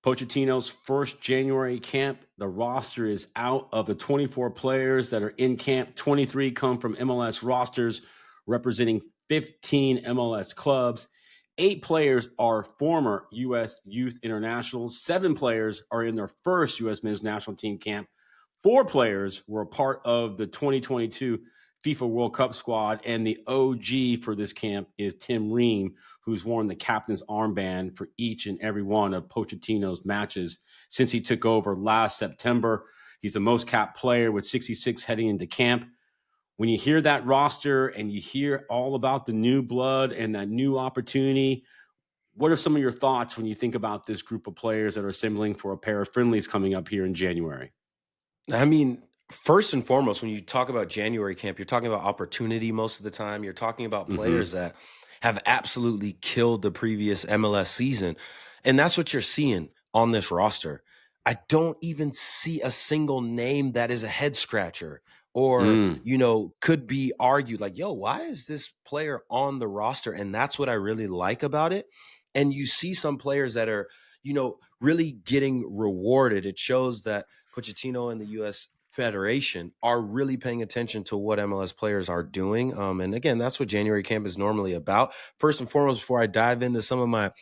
Pochettino's first January camp. The roster is out. Of the 24 players that are in camp, 23 come from MLS rosters representing 15 MLS clubs. 8 players are former U.S. Youth Internationals. 7 players are in their first U.S. Men's National Team camp. 4 players were a part of the 2022 FIFA World Cup squad, and the OG for this camp is Tim Ream, who's worn the captain's armband for each and every one of Pochettino's matches since he took over last September. He's the most capped player with 66 heading into camp. When you hear that roster and you hear all about the new blood and that new opportunity, what are some of your thoughts when you think about this group of players that are assembling for a pair of friendlies coming up here in January? I mean, first and foremost, when you talk about January camp, you're talking about opportunity most of the time. You're talking about players that have absolutely killed the previous MLS season. And that's what you're seeing on this roster. I don't even see a single name that is a head scratcher or, could be argued like, yo, why is this player on the roster? And that's what I really like about it. And you see some players that are, really getting rewarded. It shows that Pochettino and the U.S. Federation are really paying attention to what MLS players are doing. And again, that's what January camp is normally about. First and foremost, before I dive into some of my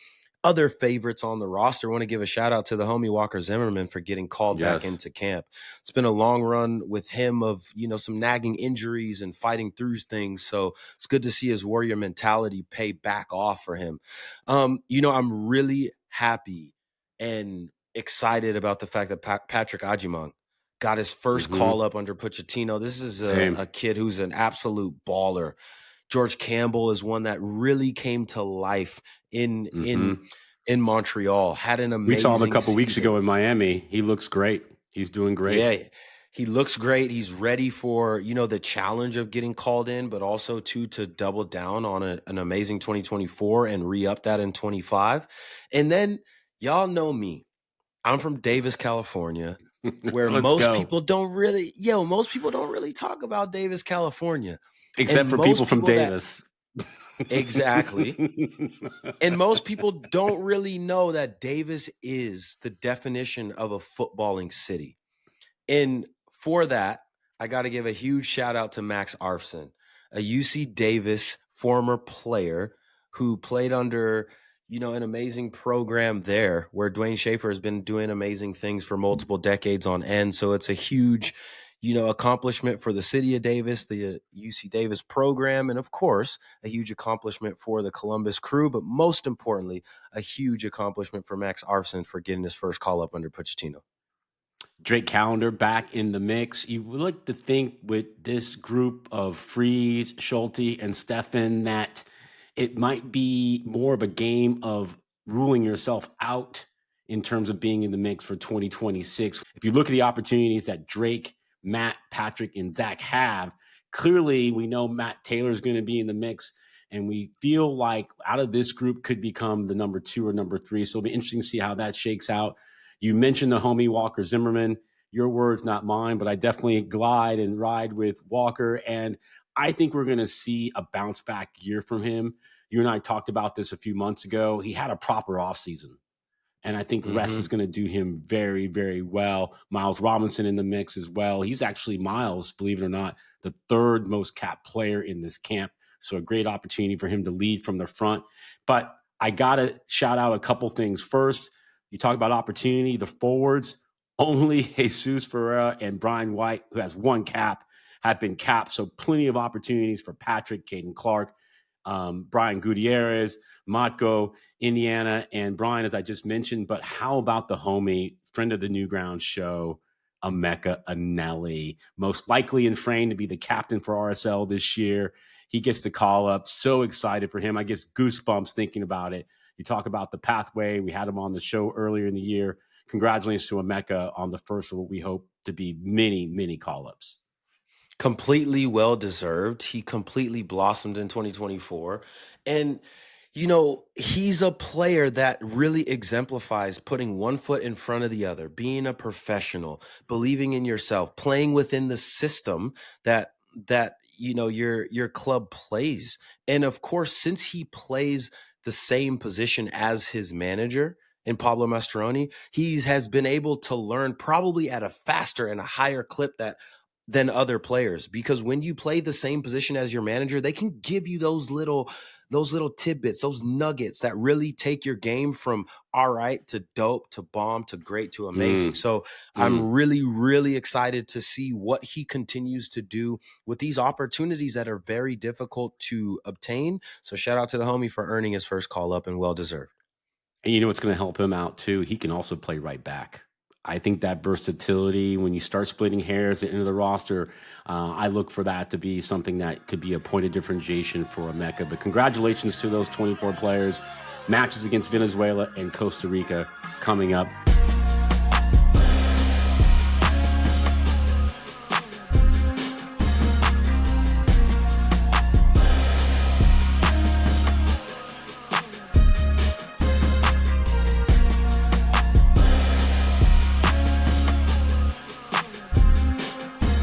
other favorites on the roster, I want to give a shout out to the homie Walker Zimmerman for getting called back into camp. It's been a long run with him of, some nagging injuries and fighting through things. So it's good to see his warrior mentality pay back off for him. I'm really happy and excited about the fact that Patrick Agyemang got his first call up under Pochettino. This is a kid who's an absolute baller. George Campbell is one that really came to life in Montreal. Had an amazing. We saw him a couple weeks ago in Miami. He looks great. He's doing great. Yeah, he looks great. He's ready for the challenge of getting called in, but also to double down on an amazing 2024 and re-up that in 25. And then y'all know me. I'm from Davis, California, where most people don't really talk about Davis, California. Except for people from Davis. Exactly. And most people don't really know that Davis is the definition of a footballing city. And for that, I got to give a huge shout out to Max Arfsten, a UC Davis former player who played under an amazing program there where Dwayne Schaefer has been doing amazing things for multiple decades on end. So it's a huge, accomplishment for the city of Davis, the UC Davis program, and of course, a huge accomplishment for the Columbus Crew, but most importantly, a huge accomplishment for Max Arfsten for getting his first call up under Pochettino. Drake Callender back in the mix. You would like to think with this group of Freese, Schulte, and Steffen that it might be more of a game of ruling yourself out in terms of being in the mix for 2026. If you look at the opportunities that Drake, Matt, Patrick, and Zack have, clearly we know Matt Taylor is going to be in the mix, and we feel like out of this group could become the number 2 or number 3. So it'll be interesting to see how that shakes out. You mentioned the homie Walker Zimmerman. Your words, not mine, but I definitely glide and ride with Walker. And I think we're going to see a bounce back year from him. You and I talked about this a few months ago. He had a proper offseason. And I think rest is going to do him very, very well. Miles Robinson in the mix as well. He's actually, Miles, believe it or not, the 3rd most capped player in this camp. So a great opportunity for him to lead from the front. But I got to shout out a couple things. First, you talk about opportunity. The forwards, only Jesus Ferreira and Brian White, who has 1 cap, have been capped. So plenty of opportunities for Patrick, Caden Clark, Brian Gutierrez, Matko, Indiana, and Brian, as I just mentioned. But how about the homie, friend of the New Ground show, Emeka Eneli, most likely in frame to be the captain for RSL this year. He gets the call up. So excited for him. I guess goosebumps thinking about it. You talk about the pathway. We had him on the show earlier in the year. Congratulations to Emeka on the first of what we hope to be many, many call-ups. Completely well-deserved. He completely blossomed in 2024. And, he's a player that really exemplifies putting one foot in front of the other, being a professional, believing in yourself, playing within the system that your club plays. And of course, since he plays the same position as his manager in Pablo Mastroeni, he has been able to learn probably at a faster and a higher clip than other players, because when you play the same position as your manager, they can give you those little tidbits, those nuggets that really take your game from all right to dope to bomb to great to amazing. So I'm really, really excited to see what he continues to do with these opportunities that are very difficult to obtain. So shout out to the homie for earning his first call up, and well deserved. And you know what's going to help him out too? He can also play right back. I think that versatility, when you start splitting hairs at the end of the roster, I look for that to be something that could be a point of differentiation for Emeka. But congratulations to those 24 players. Matches against Venezuela and Costa Rica coming up.